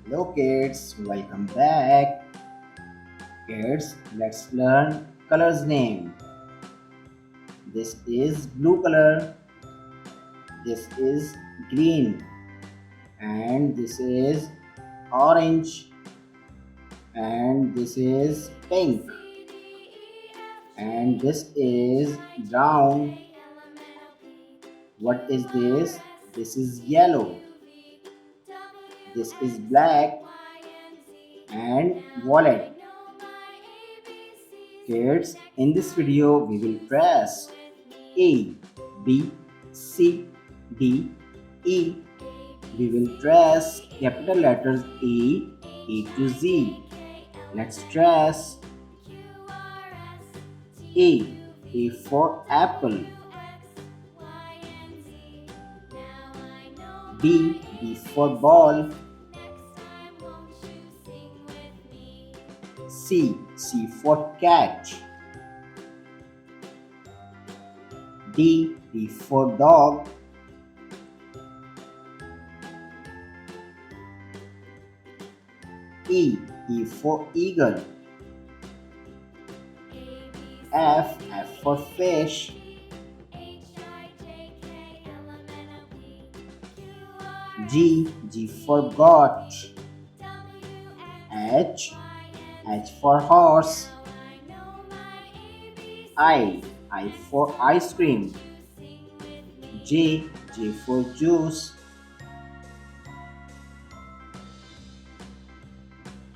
Hello kids, welcome back. Kids, let's learn colors name. This is blue color, this is green, and this is orange, and this is pink, and this is brown. What is this? This is yellow. This is black and violet. Kids, in this video we will press A, B, C, D, E. We will trace capital letters A to Z. Let's trace A. A for apple. B for ball. C for cat. D for dog. E for eagle. F for fish. G for goat. H for horse. I for ice cream. J for juice.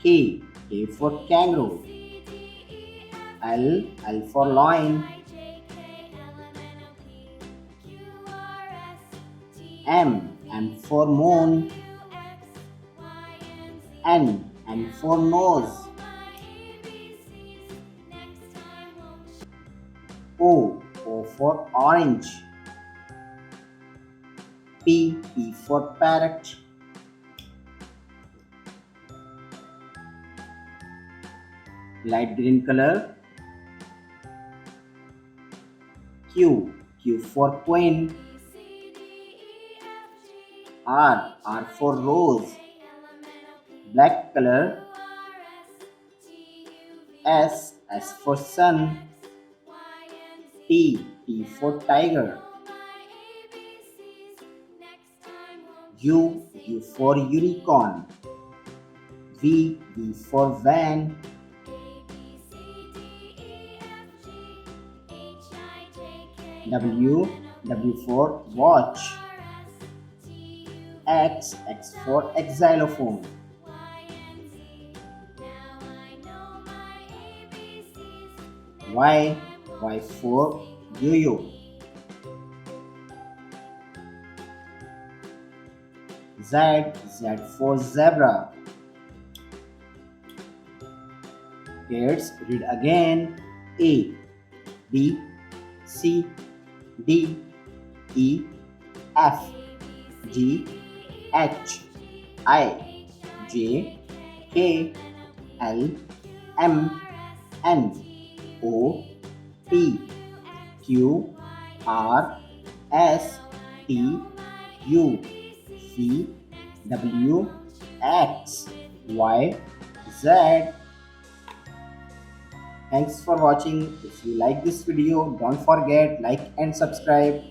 K for kangaroo. L for lion. M for moon. N for nose. O for orange. P for parrot. Light green color. Q for queen. R for rose. Black color. S for sun. T for tiger. U for unicorn. V for van. W for watch. X for xylophone. Y for yo-yo. Z for zebra. Kids, read again. A, B, C, D, E, F, G, H, I, J, K, L, M, N, O, P, Q, R, S, T, U, V, W, X, Y, Z. Thanks for watching. If you like this video, don't forget like and subscribe.